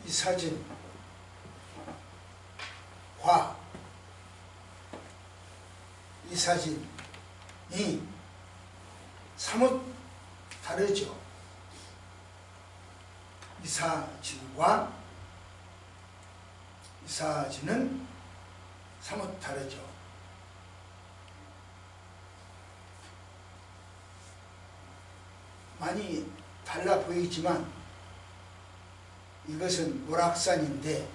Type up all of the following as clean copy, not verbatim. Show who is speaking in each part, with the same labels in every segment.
Speaker 1: 이 사진과 이 사진이 사뭇 다르죠. 이 사진과 이 사진은 사뭇 다르죠. 많이 달라 보이지만 이것은 모락산인데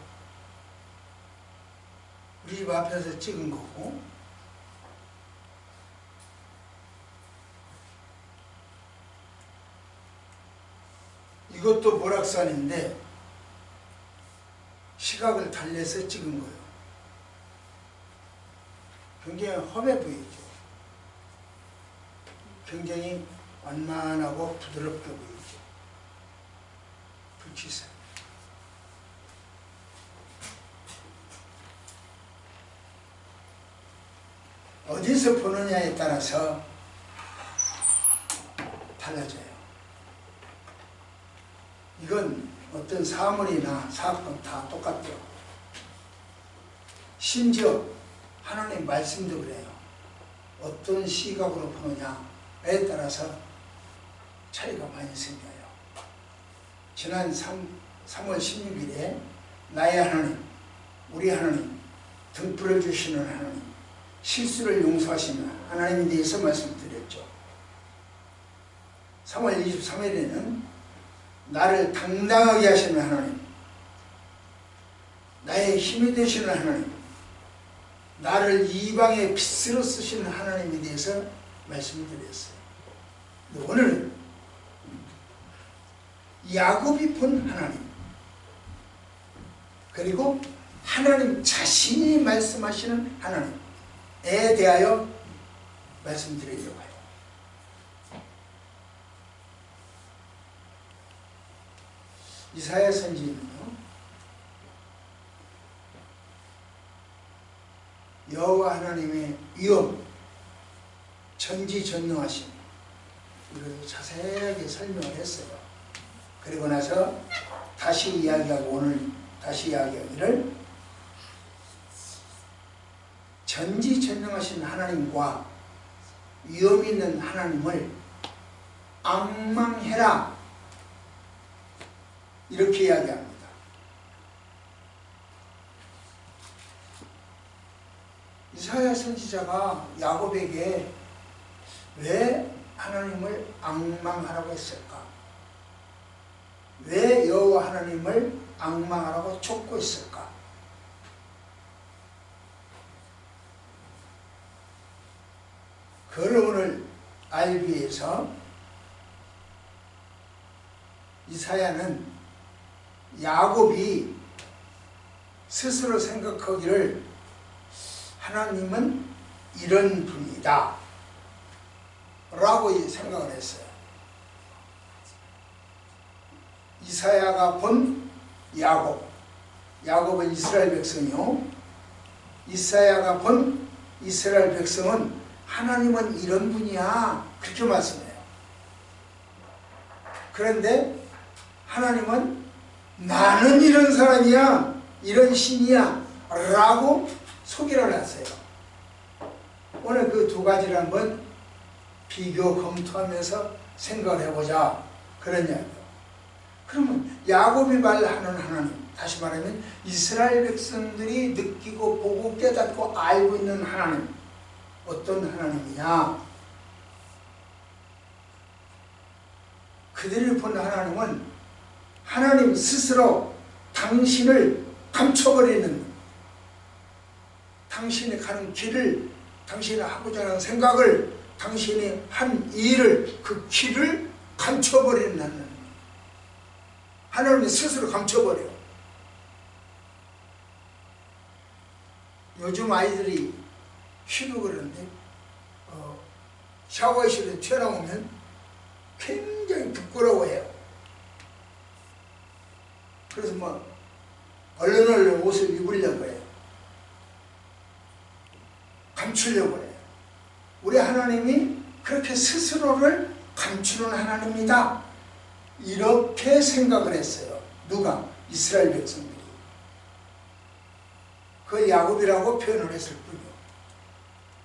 Speaker 1: 우리 집 앞에서 찍은 거고, 이것도 모락산인데 시각을 달래서 찍은 거예요. 굉장히 험해 보이죠. 굉장히 완만하고 부드럽게 보이죠. 불치색. 어디서 보느냐에 따라서 달라져요. 이건 어떤 사물이나 사건 다 똑같죠. 심지어 하나님 말씀도 그래요. 어떤 시각으로 보느냐에 따라서 차이가 많이 생겨요. 지난 3월 16일에 나의 하나님, 우리 하나님, 등불을 주시는 하나님, 실수를 용서하시는 하나님에 대해서 말씀드렸죠. 3월 23일에는 나를 당당하게 하시는 하나님, 나의 힘이 되시는 하나님, 나를 이방의 빛으로 쓰시는 하나님에 대해서 말씀을 드렸어요. 오늘은 야곱이 본 하나님, 그리고 하나님 자신이 말씀하시는 하나님에 대하여 말씀드리려고 해요. 이사야 선지는요, 여호와 하나님의 위엄, 전지전능하심, 이걸 자세하게 설명을 했어요. 그리고 나서 다시 이야기하고, 오늘 다시 이야기하기를, 전지전능하신 하나님과 위엄 있는 하나님을 앙망해라, 이렇게 이야기합니다. 이사야 선지자가 야곱에게 왜 하나님을 앙망하라고 했을까? 왜 여호와 하나님을 앙망하라고 촉구했을까? 그걸 오늘 알기 위해서 이사야는 야곱이 스스로 생각하기를 하나님은 이런 분이다 라고 생각을 했어요. 이사야가 본 야곱, 야곱은 이스라엘 백성이요, 이사야가 본 이스라엘 백성은 하나님은 이런 분이야, 그렇게 말씀해요. 그런데 하나님은 나는 이런 사람이야, 이런 신이야 라고 소개를 하세요. 오늘 그 두 가지를 한번 비교 검토하면서 생각을 해보자, 그런 이야기예요. 그러면 야곱이 말하는 하나님, 다시 말하면 이스라엘 백성들이 느끼고 보고 깨닫고 알고 있는 하나님, 어떤 하나님이냐? 그들이 본 하나님은 하나님 스스로 당신을 감춰버리는, 당신이 가는 길을, 당신이 하고자 하는 생각을, 당신이 한 일을, 그 길을 감춰버리는 하나님. 하나님이 스스로 감춰버려요. 요즘 아이들이 쉬고 그러는데 샤워실에 튀어나오면 굉장히 부끄러워해요. 그래서 뭐 얼른 옷을 입으려고 해요. 감추려고 해요. 우리 하나님이 그렇게 스스로를 감추는 하나님이다, 이렇게 생각을 했어요. 누가? 이스라엘 백성들이. 그 야곱이라고 표현을 했을 뿐이요.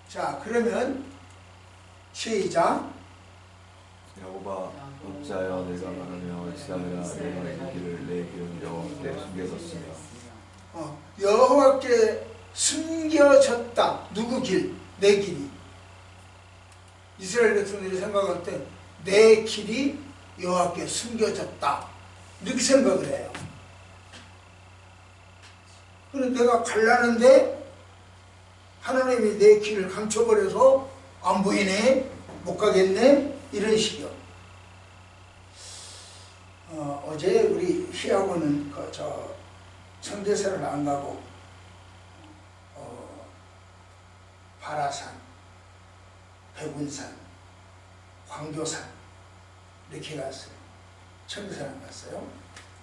Speaker 1: 자, 그러면 시작.
Speaker 2: 야곱아, 어찌하여 내가 말하며 이스라엘아, 내가 이 길을 내 기름 여호와께 숨겨졌으며.
Speaker 1: 여호와께 숨겨졌다. 누구 길? 내 길이. 이스라엘 백성들이 생각할 때 내 길이 여호와께 숨겨졌다. 이렇게 생각을 해요. 그런데 내가 가려는데 하나님이 내 길을 감춰버려서 안 보이네, 못 가겠네, 이런 식이요. 어제 우리 희하고는 청계산을 안 가고 바라산, 백운산, 광교산 이렇게 갔어요. 청계산 안 갔어요.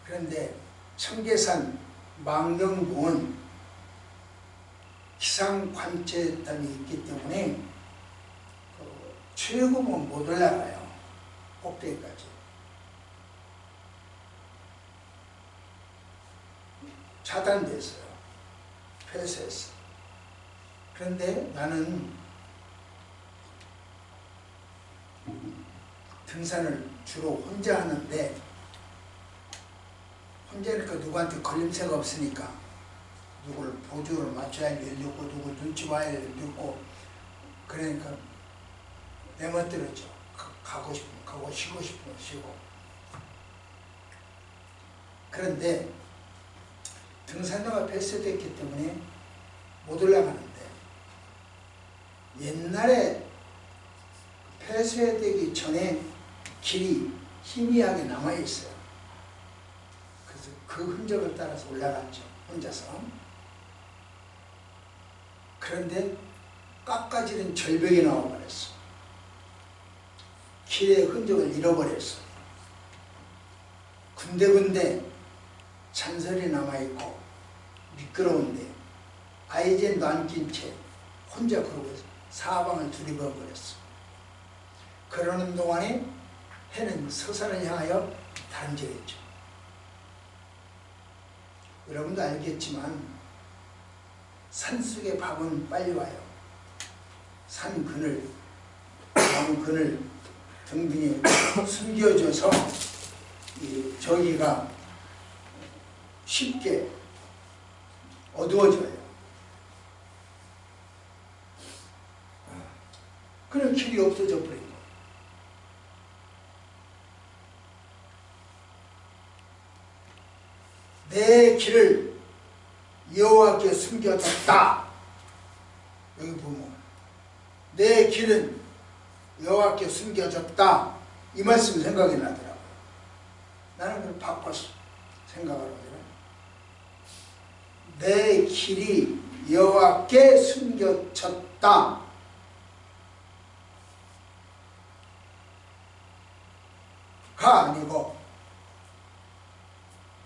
Speaker 1: 그런데 청계산 망경봉은 기상관제단이 있기 때문에 최고면 못 올라가요. 꼭대기까지. 차단됐어요. 폐쇄했어요. 그런데 나는 등산을 주로 혼자 하는데, 혼자니까 누구한테 걸림새가 없으니까 누구를 보조를 맞춰야 할 일도 없고 누구 눈치 봐야 할 일도 없고, 그러니까 내 멋대로죠. 가고 싶으면 가고 쉬고 싶으면 쉬고. 그런데 등산로가 폐쇄됐기 때문에 못 올라가는데, 옛날에 폐쇄되기 전에 길이 희미하게 남아있어요. 그래서 그 흔적을 따라서 올라갔죠. 혼자서. 그런데 깎아지는 절벽이 나와버렸어. 길의 흔적을 잃어버렸어. 군데군데 잔설이 남아있고 미끄러운데 아이젠도 안 낀 채 혼자 그러고 사방을 두리번거렸어. 그러는 동안에 해는 서산을 향하여 다름질했죠. 여러분도 알겠지만 산속의 밥은 빨리 와요. 산 그늘, 나무 그늘 등등이 숨겨져서 저기가 쉽게 어두워져요. 그런 길이 없어져 버린 거예요. 내 길을 여호와께 숨겨뒀다. 여기 보면 내 길은 여호와께 숨겨졌다. 이 말씀 생각이 나더라고요. 나는 그걸 바꿨어. 생각을 하더라고요. 내 길이 여호와께 숨겨졌다. 가 아니고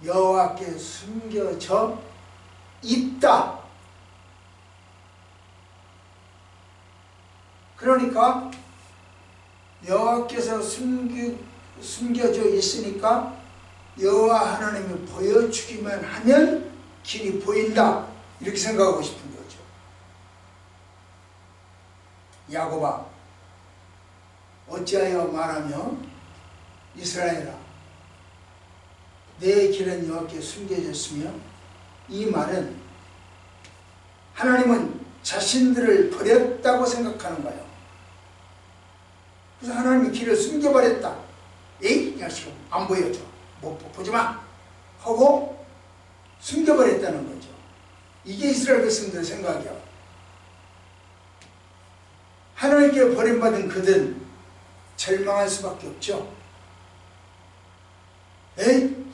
Speaker 1: 여호와께 숨겨져 있다. 그러니까 여호와께서 숨겨져 있으니까 여호와 하나님이 보여주기만 하면 길이 보인다. 이렇게 생각하고 싶은 거죠. 야곱아, 어찌하여 말하며 이스라엘아, 내 길은 여호와께 숨겨졌으며, 이 말은 하나님은 자신들을 버렸다고 생각하는 거예요. 그래서 하나님이 길을 숨겨버렸다. 에이, 야, 지금 안 보여줘. 못 보지 마. 하고 숨겨버렸다는 거죠. 이게 이스라엘 백성들의 생각이야. 하나님께 버림받은 그들은 절망할 수밖에 없죠. 에이,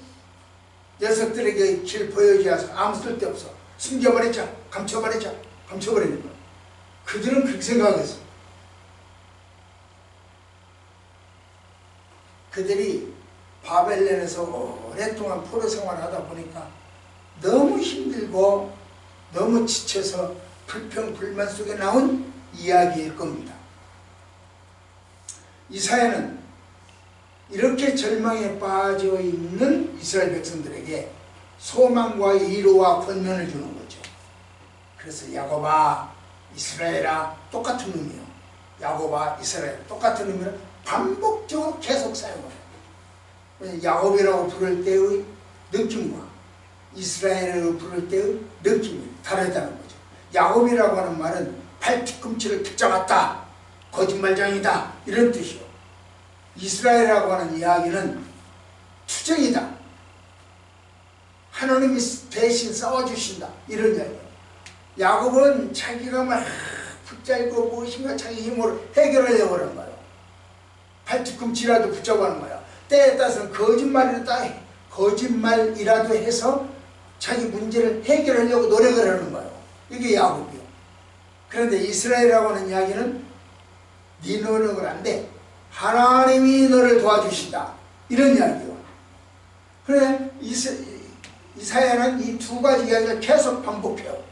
Speaker 1: 녀석들에게 길 보여줘서 아무 쓸데없어. 숨겨버리자. 감춰버리자. 감춰버리는 거야. 그들은 그렇게 생각했어. 그들이 바벨론에서 오랫동안 포로 생활을 하다 보니까 너무 힘들고 너무 지쳐서 불평 불만 속에 나온 이야기일 겁니다. 이사야는 이렇게 절망에 빠져 있는 이스라엘 백성들에게 소망과 위로와 권면을 주는 거죠. 그래서 야곱아 이스라엘아 똑같은 의미요. 야곱아 이스라엘 똑같은 의미를 반복적으로 계속 사용해요. 야곱이라고 부를 때의 느낌과 이스라엘을 부를 때의 느낌이 다르다는 거죠. 야곱이라고 하는 말은 팔뒤꿈치를 붙잡았다, 거짓말장이다 이런 뜻이요. 이스라엘이라고 하는 이야기는 투쟁이다, 하나님이 대신 싸워주신다 이런 이야기예요. 야곱은 자기가 막 붙잡고 무엇인가 자기 힘으로 해결하려고 하는 거예요. 팔뒤꿈치라도 붙잡아는 거예요. 때에 따라서는 거짓말이라도 해서 자기 문제를 해결하려고 노력을 하는 거예요. 이게 야곱이요. 그런데 이스라엘이라고 하는 이야기는 네 노력은 안 돼, 하나님이 너를 도와주신다 이런 이야기요. 그래 이사야는 이 두 가지 이야기를 계속 반복해요.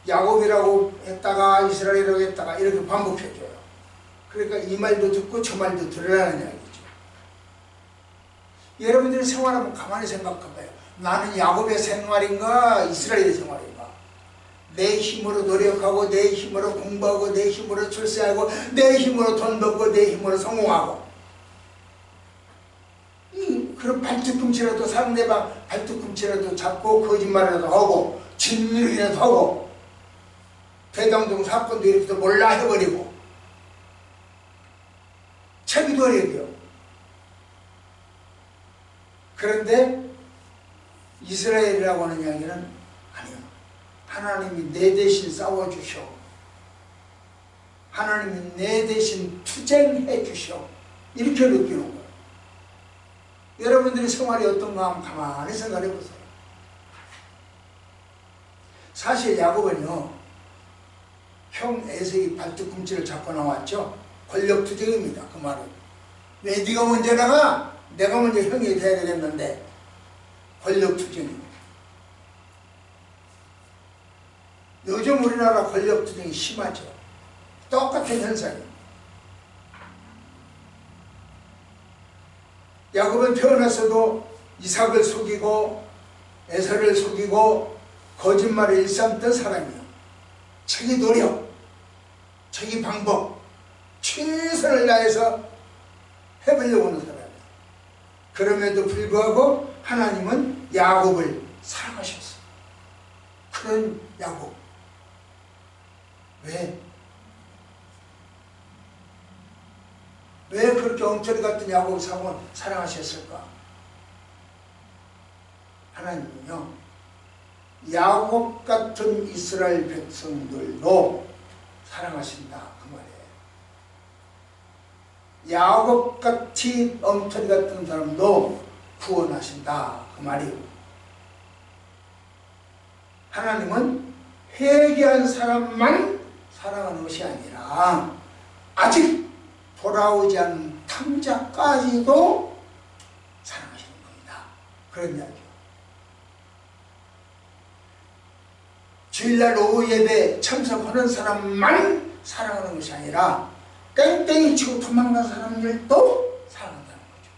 Speaker 1: 야곱이라고 했다가 이스라엘이라고 했다가 이렇게 반복해줘요. 그러니까 이 말도 듣고 저 말도 들으라는 이야기죠. 여러분들이 생활하면 가만히 생각해봐요. 나는 야곱의 생활인가 이스라엘의 생활인가? 내 힘으로 노력하고 내 힘으로 공부하고 내 힘으로 출세하고 내 힘으로 돈 벌고 내 힘으로 성공하고, 그런 발뒤꿈치라도 상대방 발뒤꿈치라도 잡고 거짓말이라도 하고 진리라도 하고 대장동 사건도 이렇게 몰라 해버리고 자기도 어려워요. 그런데 이스라엘이라고 하는 이야기는 아니요. 하나님이 내 대신 싸워주셔. 하나님이 내 대신 투쟁해 주셔. 이렇게 느끼는 거예요. 여러분들의 생활이 어떤가 한번 가만히 생각해 보세요. 사실 야곱은요, 형 에서의 발뒤꿈치를 잡고 나왔죠. 권력투쟁입니다. 그 말은. 왜 네가 먼저 나가? 내가 먼저 형이 돼야 되겠는데. 권력투쟁입니다. 요즘 우리나라 권력투쟁이 심하죠. 똑같은 현상이에요. 야곱은 태어나서도 이삭을 속이고 에서를 속이고 거짓말을 일삼던 사람이에요. 자기 노력, 자기 방법, 최선을 다해서 해보려고 하는 사람이에요. 그럼에도 불구하고 하나님은 야곱을 사랑하셨어요. 그런 야곱. 왜? 왜 그렇게 엉터리 같은 야곱을 사랑하셨을까? 하나님은요, 야곱 같은 이스라엘 백성들도 사랑하신다 그 말이에요. 야곱같이 엉터리 같은 사람도 구원하신다 그 말이에요. 하나님은 회개한 사람만 사랑하는 것이 아니라 아직 돌아오지 않은 탕자까지도 사랑하시는 겁니다. 그런 이야기요. 주일날 오후 예배 참석하는 사람만 사랑하는 것이 아니라 땡땡이 치고 도망간 사람들도 사랑한다는 거죠.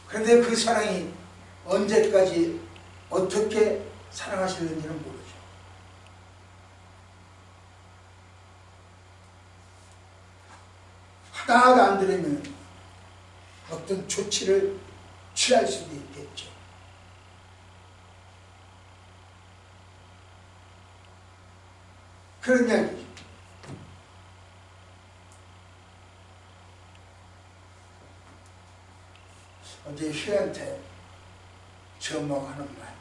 Speaker 1: 그런데 그 사랑이 언제까지 어떻게 사랑하시는지는 모르죠. 하나도 안 들으면 어떤 조치를 취할 수도 있겠죠. 그런 이야기죠. 어제 휘한테 저 엄마가 하는 말,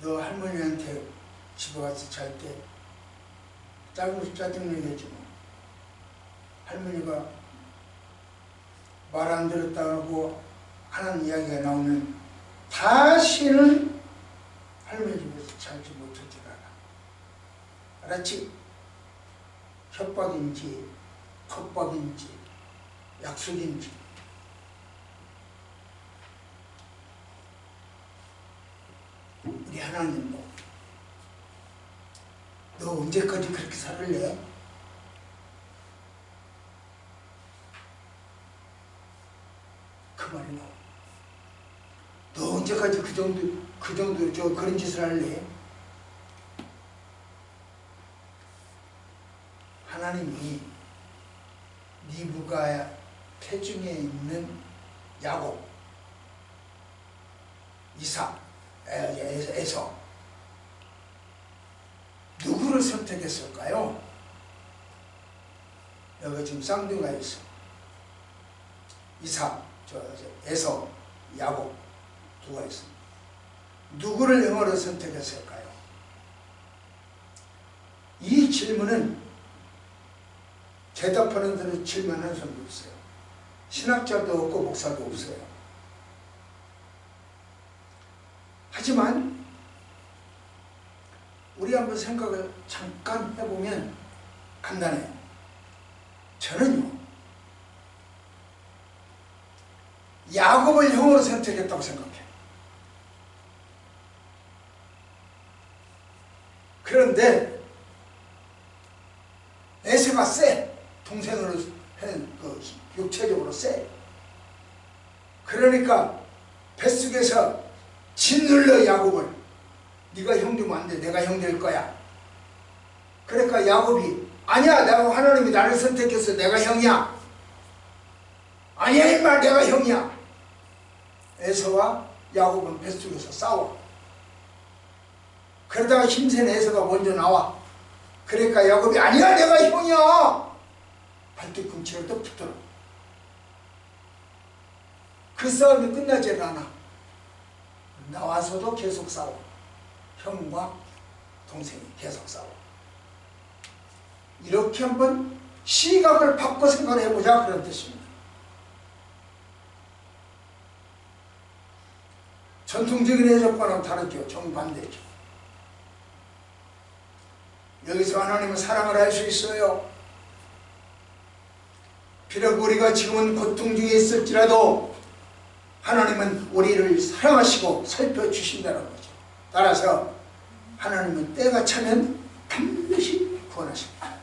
Speaker 1: 너 할머니한테 집에 가서 잘 때 짜증내게 해주고, 할머니가 말 안 들었다고 하는 이야기가 나오면 다시는 할머니 집에서 살지 못할 줄 알아. 알았지? 협박인지 겁박인지 약속인지. 우리 하나님도 너 언제까지 그렇게 살을래? 그 말이 나와. 너 언제까지 그 정도 그런 짓을 할래? 하나님이 리브가 태중에 있는 야곱, 이삭, 에서 누구를 선택했을까요? 여기 지금 쌍둥이가 있어. 이삭, 에서, 야곱 두가 있습니다. 누구를 영어로 선택했을까요? 이 질문은 대답하는 대로 질문하는 사람도 없어요. 신학자도 없고 목사도 없어요. 하지만 우리 한번 생각을 잠깐 해보면 간단해요. 저는요, 야곱을 형으로 선택했다고 생각해요. 그런데 에서가 세. 동생으로 육체적으로 세. 그러니까 뱃속에서 짓눌러 야곱을. 네가 형 되면 안 돼. 내가 형 될 거야. 그러니까 야곱이 아니야. 내가 하나님이 나를 선택해서 내가 형이야. 아니야 임마 내가 형이야. 에서와 야곱은 뱃속에서 싸워. 그러다가 힘센 에서가 먼저 나와. 그러니까 야곱이 아니야 내가 형이야. 발뒤꿈치를 또 붙들어. 그 싸움이 끝나질 않아. 나와서도 계속 싸워. 형과 동생이 계속 싸워. 이렇게 한번 시각을 바꿔 생각해보자 그런 뜻입니다. 전통적인 해석과는 다르죠. 정반대죠. 여기서 하나님은 사랑을 할 수 있어요. 비록 우리가 지금은 고통 중에 있을지라도 하나님은 우리를 사랑하시고 살펴주신다는 거죠. 따라서 하나님은 때가 차면 반드시 구원하십니다.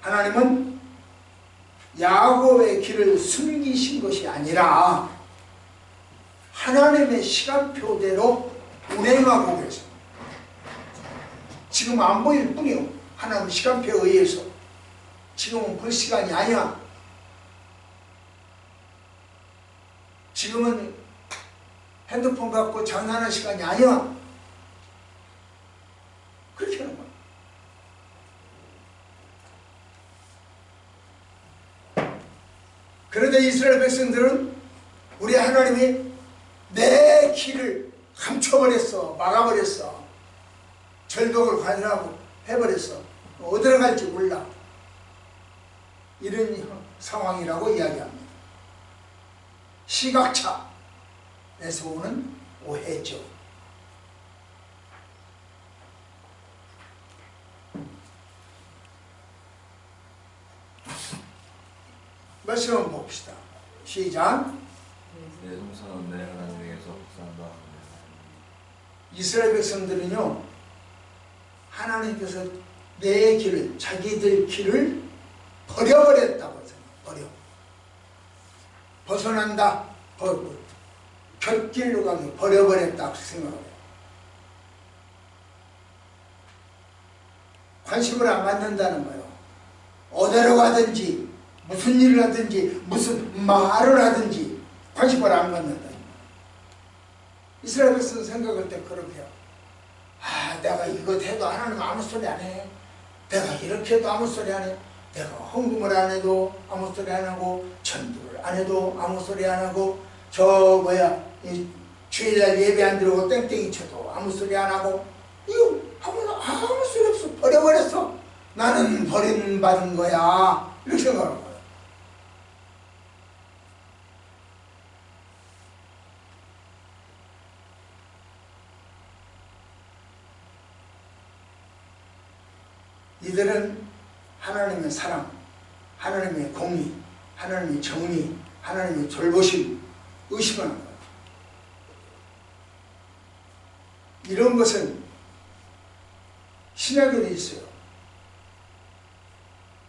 Speaker 1: 하나님은 야곱의 길을 숨기신 것이 아니라 하나님의 시간표대로 운행하고 계십니다. 지금 안 보일 뿐이요. 하나님 시간표에 의해서. 지금은 볼 시간이 아니야. 지금은 핸드폰 갖고 장난할 시간이 아니야. 그렇게 하는 거야. 그런데 이스라엘 백성들은 우리 하나님이 내 길을 감춰버렸어. 막아버렸어. 절벽을 관여하고 해버렸어. 어디로 갈지 몰라. 이런 상황이라고 이야기합니다. 시각차에서 오는 오해죠. 말씀 한번 봅시다. 시작.
Speaker 2: 내 동산은 내 하나님에게서 산다.
Speaker 1: 이스라엘 백성들은요, 하나님께서 내 길을, 자기들 길을 버려버렸다고 생각해요. 벗어난다. 곁길로 가기 버려버렸다고 생각해요. 관심을 안 갖는다는 거예요. 어디로 가든지 무슨 일을 하든지 무슨 말을 하든지 관심을 안 갖는다는 거예요. 이스라엘 백성은 생각할 때 그렇게 해요. 아, 내가 이거 해도 하나님 아무 소리 안 해. 내가 이렇게 해도 아무 소리 안 해. 내가 헌금을 안 해도 아무 소리 안 하고 전도를 안 해도 아무 소리 안 하고 이 주일날 예배 안 들어오고 땡땡이 쳐도 아무 소리 안 하고 이거 아무 소리 없어. 버려버렸어. 나는 버림받은 거야. 이렇게 생각하는 거야. 이들은 하나님의 사랑, 하나님의 공의, 하나님의 정의, 하나님의 돌보심 의심하는 거예요. 이런 것은 신약에도 있어요.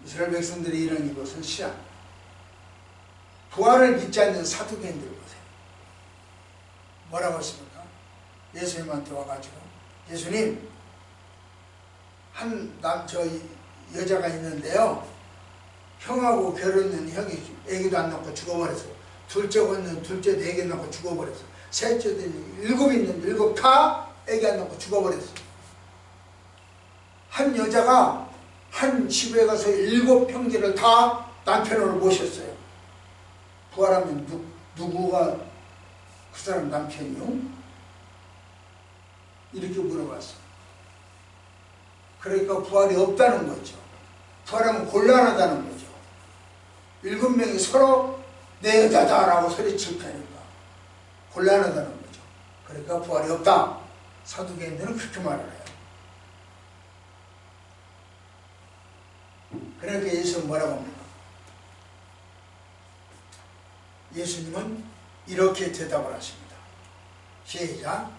Speaker 1: 이스라엘 백성들이 이런 것은 신약. 부활을 믿지 않는 사두개인들 보세요. 뭐라고 했습니까? 예수님한테 와가지고, 예수님, 저 여자가 있는데요, 형하고 결혼한 형이 애기도 안 낳고 죽어버렸어. 둘째가 있는 둘째도 애기 낳고 죽어버렸어. 셋째도 7 있는 7 다 애기 안 낳고 죽어버렸어. 한 여자가 한 집에 가서 7 형제를 다 남편으로 모셨어요. 부활하면 누구가 그 사람 남편이요? 이렇게 물어봤어. 그러니까 부활이 없다는 거죠. 부활하면 곤란하다는 거죠. 7명이 서로 내 여자다라고 소리칠 테니까 곤란하다는 거죠. 그러니까 부활이 없다. 사두개인들은 그렇게 말을 해요. 그러니까 예수는 뭐라고 합니까? 예수님은 이렇게 대답을 하십니다. 시작.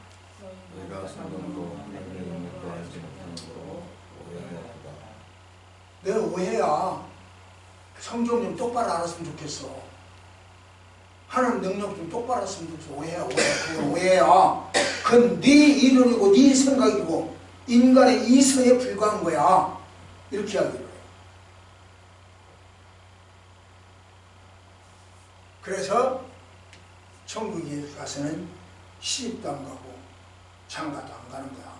Speaker 2: 내가 성경도 하나님의 능력도 알지 못하는 거로 오해하였다.
Speaker 1: 내 오해야. 성경 좀 똑바로 알았으면 좋겠어. 하나님 능력 좀 똑바로 알았으면 좋겠어. 오해야, 오해. 그건 오해야. 그건 네 이론이고 네 생각이고 인간의 이성에 불과한 거야. 이렇게 하기로 해요. 그래서 천국에 가서는 시집도 안 가고 장가도 안 가는 거야.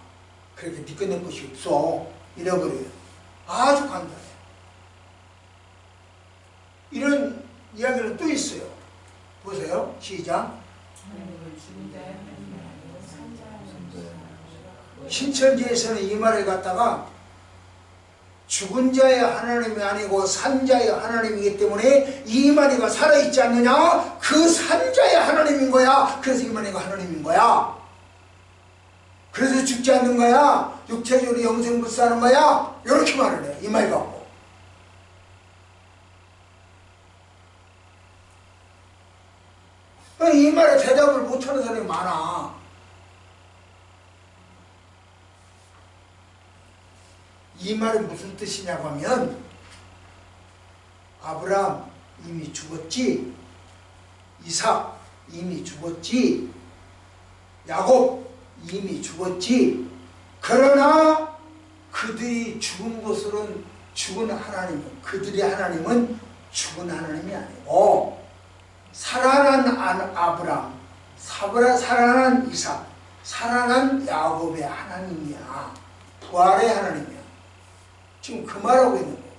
Speaker 1: 그렇게 믿겨낼 것이 없어. 잃어버려요. 아주 간단해. 이런 이야기는 또 있어요. 보세요. 시작. 신천지에서는 이 말을 갖다가 죽은 자의 하나님이 아니고 산자의 하나님이기 때문에 이만희가 살아있지 않느냐? 그 산자의 하나님인 거야. 그래서 이만희가 하나님인 거야. 그래서 죽지 않는 거야. 육체적으로 영생불사하는 거야. 이렇게 말을 해. 이 말 갖고. 이 말에 대답을 못하는 사람이 많아. 이 말은 무슨 뜻이냐고 하면 아브라함 이미 죽었지, 이삭 이미 죽었지, 야곱 이미 죽었지. 그러나 그들이 죽은 것으로는 죽은 하나님은, 그들의 하나님은 죽은 하나님이 아니고 살아난 아브라함, 살아난 이삭, 살아난 야곱의 하나님이야. 부활의 하나님이야. 지금 그 말하고 있는 거예요.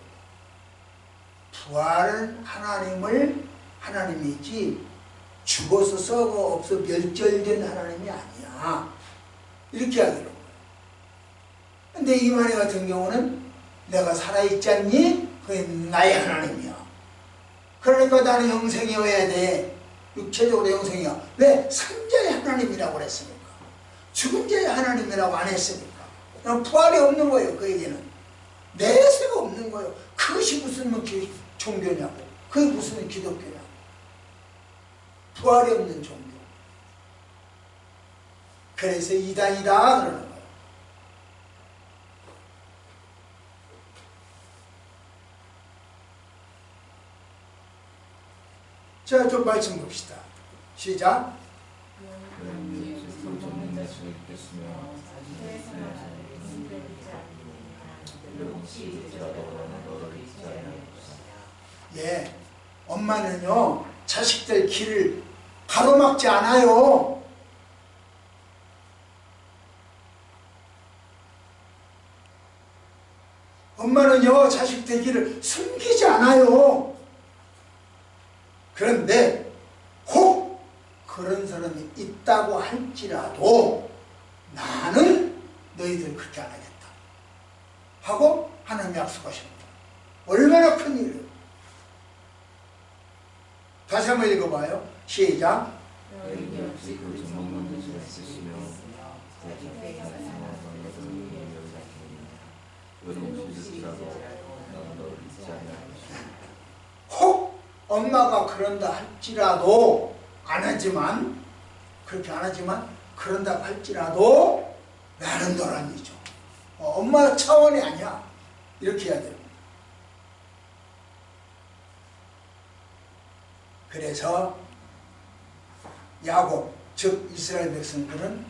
Speaker 1: 부활은 하나님이지 죽어서 썩어 없어 멸절된 하나님이 아니야. 이렇게 하기로. 근데 이만희 같은 경우는 내가 살아있지 않니? 그게 나의 하나님이야. 그러니까 나는 영생이어야 돼. 육체적으로 영생이야. 왜? 산자의 하나님이라고 그랬으니까. 죽은 자의 하나님이라고 안 했으니까. 부활이 없는 거예요. 그에게는. 내세가 없는 거예요. 그것이 무슨 종교냐고. 그게 무슨 기독교냐고. 부활이 없는 종교. 그래서 이단이다 그러는 거예요. 자, 좀 말씀 봅시다. 시작. 예, 엄마는요 자식들 길을 가로막지 않아요. 엄마는요 자식들 길을 숨기지 않아요. 그런데 혹 그런 사람이 있다고 할지라도 나는 너희들 그렇게 안 하겠다 하고 하나님 약속하십니다. 얼마나 큰 일이에요. 다시 한번 읽어봐요. 시작. 혹 엄마가 그런다 할지라도 안 하지만 그렇게 안 하지만 그런다 할지라도 나는 너란 이죠. 엄마 차원이 아니야. 이렇게 해야 됩니다. 그래서 야곱, 즉 이스라엘 백성들은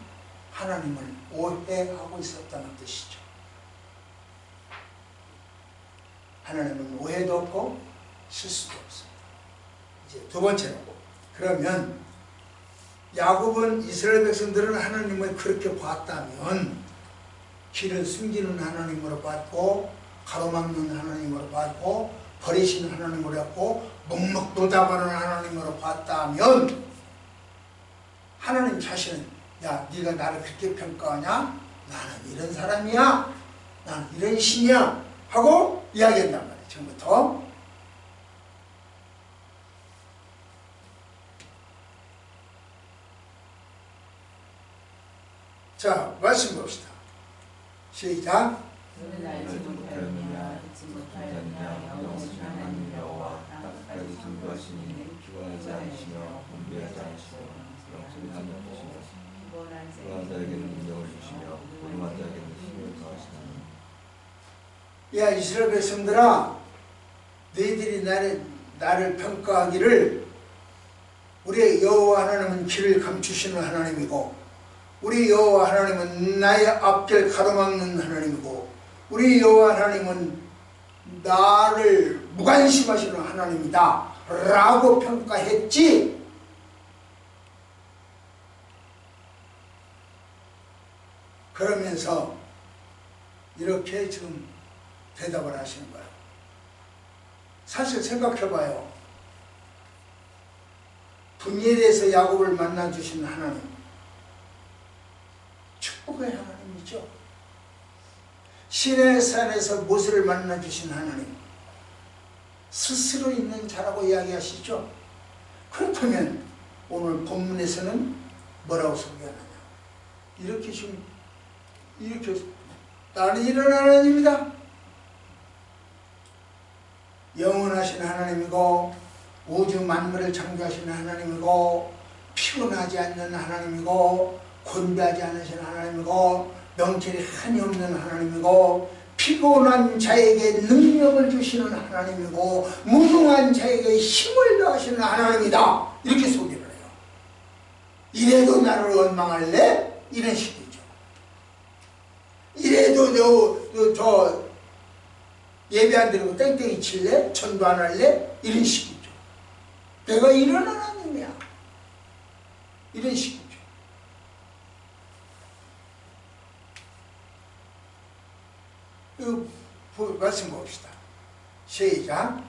Speaker 1: 하나님을 오해하고 있었다는 뜻이죠. 하나님은 오해도 없고 실수도 없습니다. 이제 두 번째로, 그러면 야곱은 이스라엘 백성들은 하나님을 그렇게 봤다면 길을 숨기는 하나님으로 봤고 가로막는 하나님으로 봤고 버리시는 하나님으로 봤고 묵묵부답하는 하나님으로 봤다면 하나님 자신은 야 네가 나를 그렇게 평가하냐? 나는 이런 사람이야. 나는 이런 신이야. 하고 이야기한단 말이에요. 지금부터. 자, 말씀 봅시다. 시작.
Speaker 2: 너는 알지 못하느냐 듣지 못하느냐 영원하신 하나님 여호와 까지 증거하시니 피곤하지 않으시며 분비하지 않으시며 영적하지 않으시며 피곤한 자에게는 능력을 주시며 고rim한 자에게는 힘을 더하시나니.
Speaker 1: 야 이스라엘 백성들아, 너희들이 나를 평가하기를 우리 여호와 하나님은 길을 감추시는 하나님이고 우리 여호와 하나님은 나의 앞길 가로막는 하나님이고 우리 여호와 하나님은 나를 무관심하시는 하나님이다 라고 평가했지. 그러면서 이렇게 지금 대답을 하시는 거예요. 사실 생각해봐요. 분열에서 야곱을 만나주신 하나님, 축복의 하나님이죠. 시내산에서 모세를 만나주신 하나님, 스스로 있는 자라고 이야기하시죠. 그렇다면 오늘 본문에서는 뭐라고 소개하느냐? 이렇게 지금 이렇게 나는 이런 하나님이다. 영원하신 하나님이고 우주 만물을 창조하시는 하나님이고 피곤하지 않는 하나님이고 곤비하지 않으신 하나님이고 명철이 한이 없는 하나님이고 피곤한 자에게 능력을 주시는 하나님이고 무능한 자에게 힘을 더하시는 하나님이다. 이렇게 소개를 해요. 이래도 나를 원망할래? 이런 식이죠. 이래도 저 예배 안 드리고 땡땡이 칠래? 전도 안 할래? 이런 식이죠. 내가 이런 하나님이야. 이런 식이죠. 말씀 봅시다. 시작.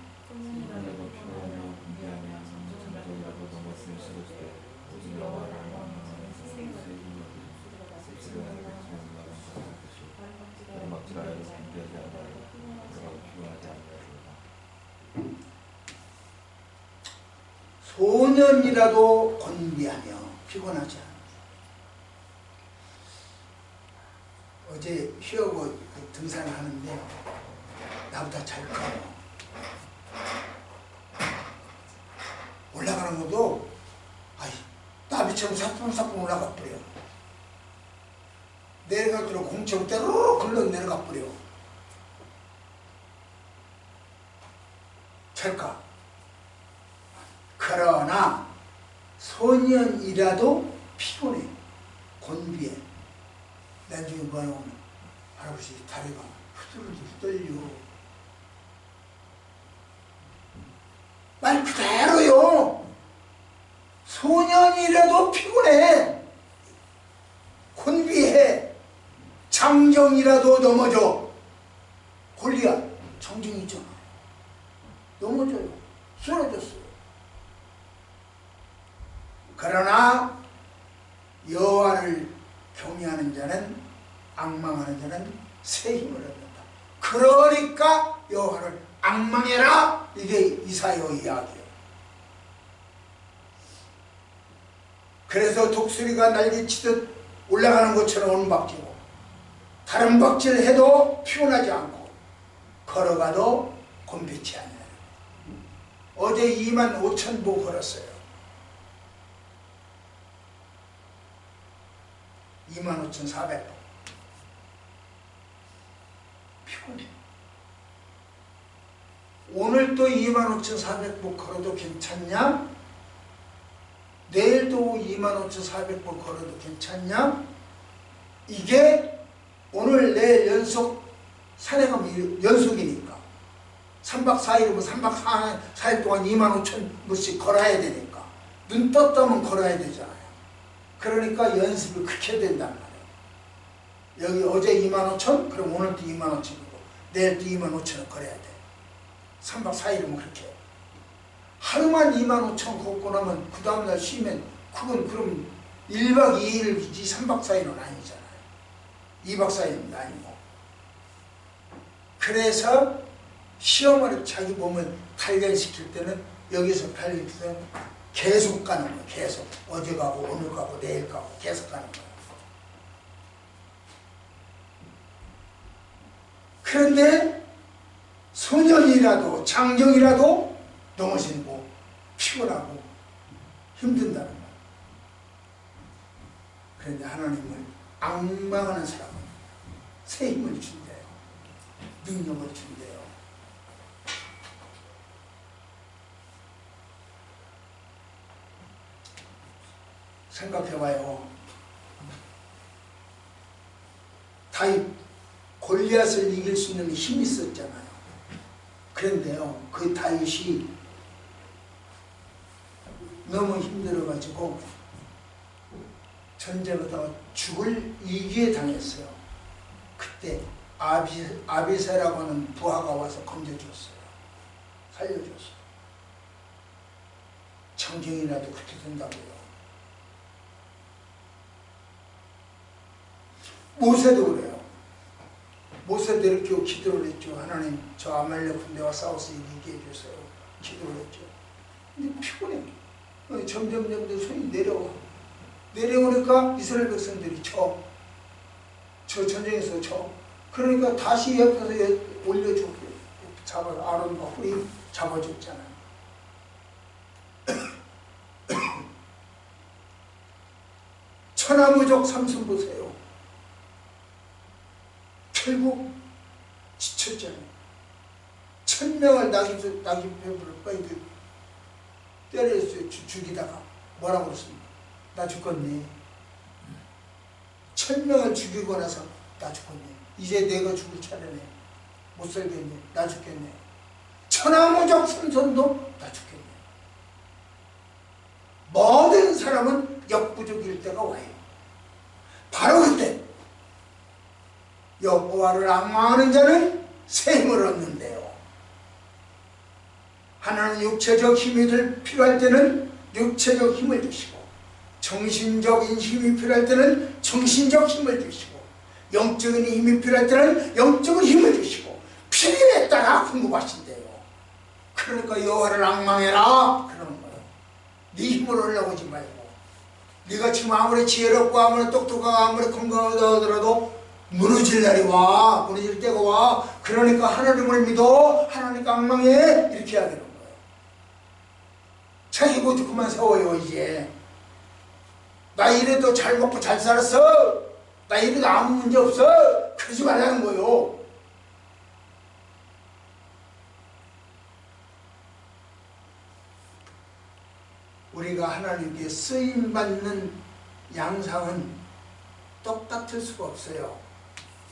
Speaker 1: 소년이라도 건비하며 피곤하지 않아. 어제 휴어고 등산을 하는데 나보다 잘 커요. 올라가는 것도 나비처럼 사뿐사뿐 올라가 버려. 내려갈 때로 공처럼 때로 걸러 내려가 버려. 잘 가. 그러나 소년이라도 피곤해. 곤비해. 나중에 뭐라고 할아버지 다리가 후들후들 떨려. 말 그대로요. 소년이라도 피곤해. 곤비해. 장정이라도 넘어져. 골리앗 장정이 있잖아. 넘어져요. 쓰러졌어요. 그러나 여호와를 경외하는 자는 앙망하는 자는 새 힘을 얻는다. 그러니까 여호와를 앙망해라. 이게 이사야의 이야기예요. 그래서 독수리가 날개치듯 올라가는 것처럼 오는 박쥐고 다른 박쥐를 해도 피곤하지 않고 걸어가도 곤비치 않아요. 어제 25,000보 걸었어요. 25,400보. 피곤해. 오늘 또 25,400보 걸어도 괜찮냐? 내일도 25,400보 걸어도 괜찮냐? 이게 오늘 내일 연속 산에 가면 연속이니까 3박 4일이면 3박 4일 동안 25,000보씩 걸어야 되니까 눈 떴다면 걸어야 되잖아요. 그러니까 연습이 그렇게 된단 말이에요. 여기 어제 25,000, 그럼 오늘도 25,000이고 내일도 25,000을 걸어야 돼. 3박 4일이면 그렇게. 하루만 25,000 걷고 나면 그 다음날 쉬면 그건 그럼 1박 2일이지 3박 4일은 아니잖아요. 2박 4일은 아니고. 그래서 시험을 자기 몸을 단련시킬 때는 여기서 단련시킬 때는 계속 가는 거예요. 계속. 어제 가고 오늘 가고 내일 가고 계속 가는 거예요. 그런데 소년이라도 장정이라도 넘어지고 피곤하고 힘든다는 거예요. 그런데 하나님을 앙망하는 사람은 새 힘을 준대요. 능력을 준대요. 생각해봐요. 다윗 골리앗을 이길 수 있는 힘이 있었잖아요. 그런데요, 그 다윗이 너무 힘들어가지고 전쟁하다가 죽을 위기에 당했어요. 그때 아비새라고 하는 부하가 와서 건져줬어요. 살려줬어요. 장정이라도 그렇게 된다고요. 모세도 그래요. 모세도 이렇게 기도를 했죠. 하나님, 저 아말렉 군대와 싸워서 이기게 해주세요. 기도를 했죠. 근데 피곤해. 점점 손이 내려와. 내려오니까 이스라엘 백성들이 저 전쟁에서 그러니까 다시 옆에서 올려줘. 아론과 훌이 잡아줬잖아요. 천하무적 삼손 보세요. 결국 지쳤잖아요. 1,000명을 나귀뼈를 때렸어요. 죽이다가 뭐라고 그랬습니까? 나 죽겠네. 1,000명을 죽이고 나서 나 죽겠네. 이제 내가 죽을 차례네. 못 살겠네. 나 죽겠네. 천하무적 삼손도 나 죽겠네. 모든 사람은 역부족일 때가 와요. 바로 그때 여호와를 앙망하는 자는 새 힘을 얻는데요. 하나는 육체적 힘이 필요할 때는 육체적 힘을 주시고, 정신적인 힘이 필요할 때는 정신적 힘을 주시고, 영적인 힘이 필요할 때는 영적인 힘을 주시고, 필요에 따라 공급하신대요. 그러니까 여호와를 앙망해라 그러는 거예요. 네 힘으로 올라오지 말고, 네가 지금 아무리 지혜롭고 아무리 똑똑하고 아무리 건강하다 하더라도 무너질 날이 와. 무너질 때가 와. 그러니까 하나님을 믿어. 하나님 앙망해. 이렇게 해야 되는 거예요. 자기 고집 그만 세워요. 이제 나 이래도 잘 먹고 잘 살았어. 나 이래도 아무 문제 없어. 그러지 말라는 거예요. 우리가 하나님께 쓰임받는 양상은 똑같을 수가 없어요.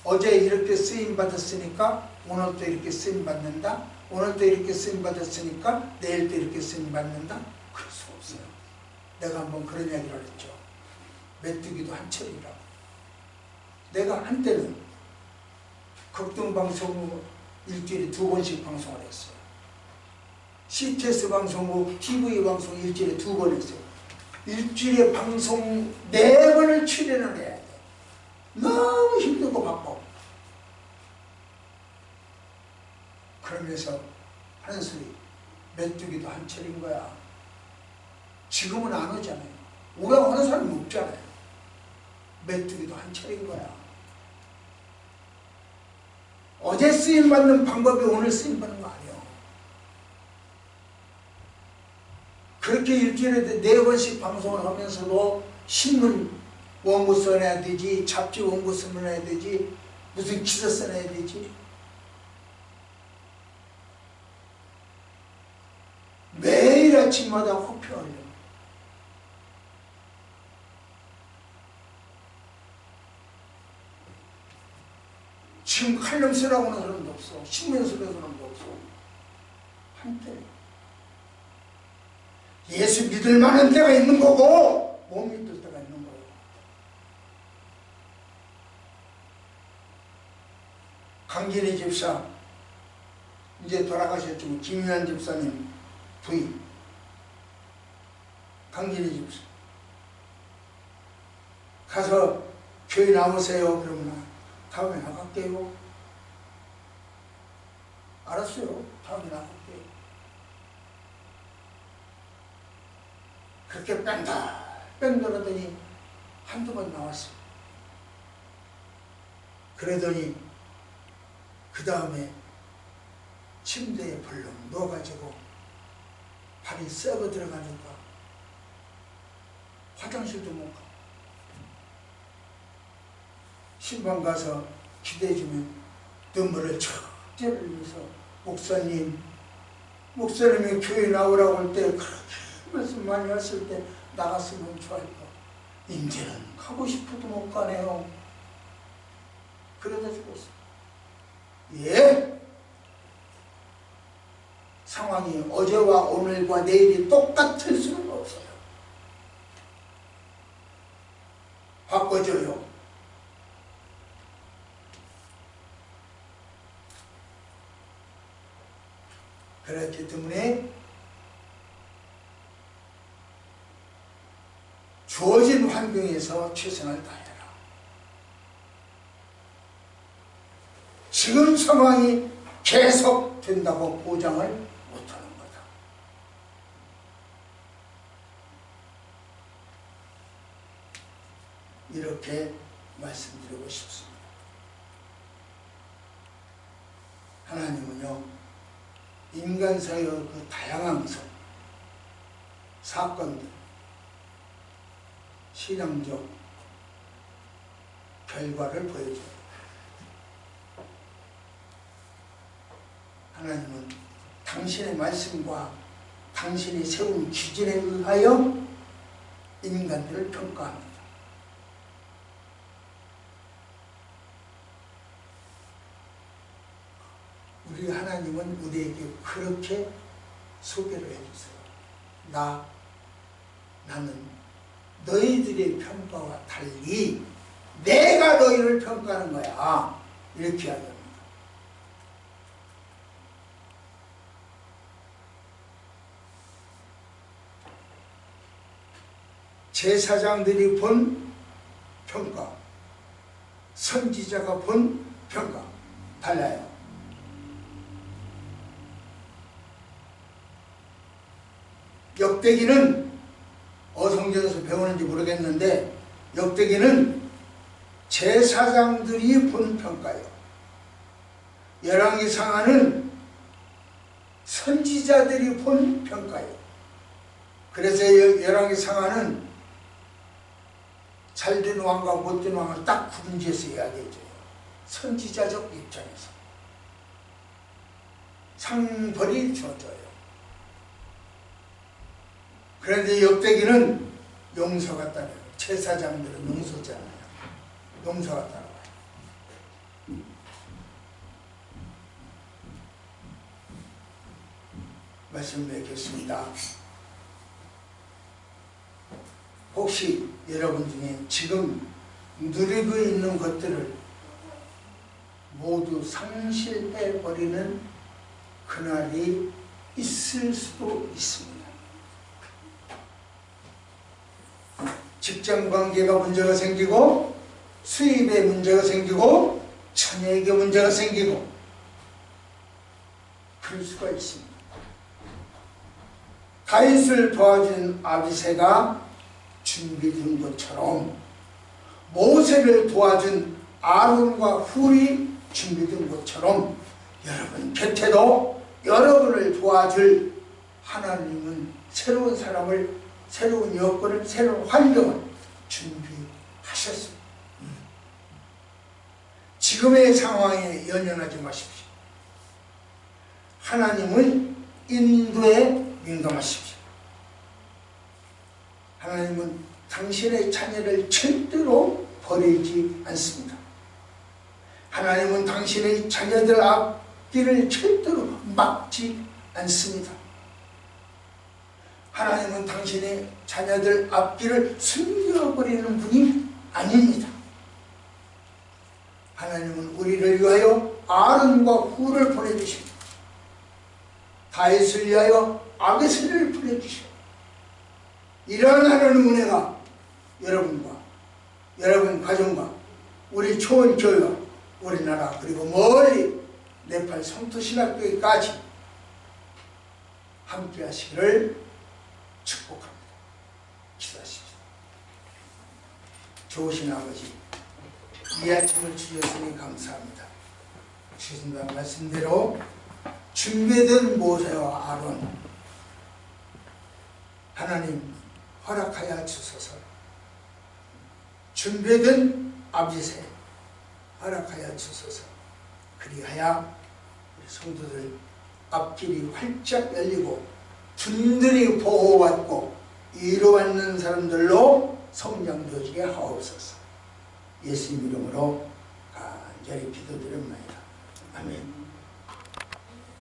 Speaker 1: 어제 이렇게 쓰임받았으니까 오늘도 이렇게 쓰임받는다. 오늘도 이렇게 쓰임받았으니까 내일도 이렇게 쓰임받는다. 그럴 수가 없어요. 내가 한번 그런 이야기를 했죠. 메뚜기도 한철이라고. 내가 한때는 극동방송국 일주일에 2번씩 방송을 했어요. CTS 방송국, TV 방송 일주일에 2번 했어요. 일주일에 방송 4번을 출연을 해야 돼. 너무 힘들고 바빠. 그러면서 하는 소리, 메뚜기도 한철인 거야. 지금은 안 오잖아요. 오라고 하는 사람이 없잖아요. 메뚜기도 한철인 거야. 어제 쓰임받는 방법이 오늘 쓰임받는 거 아니에요. 그렇게 일주일에 4번씩 방송을 하면서도 신문 원고 써내야 되지, 잡지 원고 써내야 되지, 무슨 기사 써내야 되지. 집마다 혹평하려. 지금 칼럼 쓰라고 하는 사람도 없어. 신문 쓰라는 사람도 없어. 한때 예수 믿을 만한 때가 있는 거고 못 믿을 때가 있는 거예요. 강진희 집사 이제 돌아가셨지만 김윤환 집사님 부인 강진희 집사 가서 교회 나오세요. 그러면 다음에 나갈게요. 알았어요. 다음에 나갈게요. 그렇게 뺑돌하더니 한두 번 나왔어요. 그러더니 그 다음에 침대에 벌렁 누워가지고 발이 썩어 들어가니까 화장실도 못 가. 신방 가서 기대해주면 눈물을 척 흘리면서 목사님이 교회 나오라고 할 때 그렇게 말씀 많이 했을 때 나갔으면 좋아할 거. 이제는 가고 싶어도 못 가네요. 그러다 죽었어. 예? 상황이 어제와 오늘과 내일이 똑같을 수는 없어요. 바꿔줘요. 그렇기 때문에 주어진 환경에서 최선을 다해라. 지금 상황이 계속 된다고 보장을 못하는 거다. 이렇게 말씀드리고 싶습니다. 하나님은요, 인간사의 그 다양한 사건들, 신앙적 결과를 보여줘요. 하나님은 당신의 말씀과 당신이 세운 기준에 의하여 인간들을 평가합니다. 우리 하나님은 우리에게 그렇게 소개를 해주세요. 나는 너희들의 평가와 달리 내가 너희를 평가하는 거야. 이렇게 하죠. 제사장들이 본 평가, 선지자가 본 평가 달라요. 역대기는 어성전에서 배우는지 모르겠는데 역대기는 제사장들이 본 평가예요. 열왕기상하는 선지자들이 본 평가예요. 그래서 열왕기상하는 잘된 왕과 못된 왕을 딱 구분지어서 이야기해줘요. 선지자적 입장에서 상벌이 주어져요. 그런데 역대기는 용서가 따라요. 제사장들은 용서잖아요. 용서가 따라와요. 말씀 맺겠습니다. 혹시 여러분 중에 지금 누리고 있는 것들을 모두 상실해버리는 그날이 있을 수도 있습니다. 직장관계가 문제가 생기고 수입에 문제가 생기고 처녀에게 문제가 생기고 그럴 수가 있습니다. 다윗을 도와준 아비새가 준비된 것처럼 모세를 도와준 아론과 훌이 준비된 것처럼 여러분 곁에도 여러분을 도와줄 하나님은 새로운 사람을, 새로운 여건을, 새로운 환경을 준비하셨습니다. 지금의 상황에 연연하지 마십시오. 하나님은 인도에 민감하십시오. 하나님은 당신의 자녀를 절대로 버리지 않습니다. 하나님은 당신의 자녀들 앞길을 절대로 막지 않습니다. 하나님은 당신의 자녀들 앞길을 숨겨버리는 분이 아닙니다. 하나님은 우리를 위하여 아론과 훌을 보내주십니다. 다윗을 위하여 아게스를 보내주십니다. 이러한 하나님 은혜가 여러분과 여러분 가정과 우리 초원교회와 우리나라 그리고 멀리 네팔 성토신학교에까지 함께 하시기를 축복합니다. 기도하십시오. 좋으신 아버지, 이 아침을 주셨으니 감사합니다. 주신다는 말씀대로 준비된 모세와 아론 하나님 허락하여 주소서. 준비된 아비새 허락하여 주소서. 그리하여 우리 성도들 앞길이 활짝 열리고 든든히 보호받고 이루받는 사람들로 성장되게 하옵소서. 예수님 이름으로 간절히 기도드립니다. 아멘.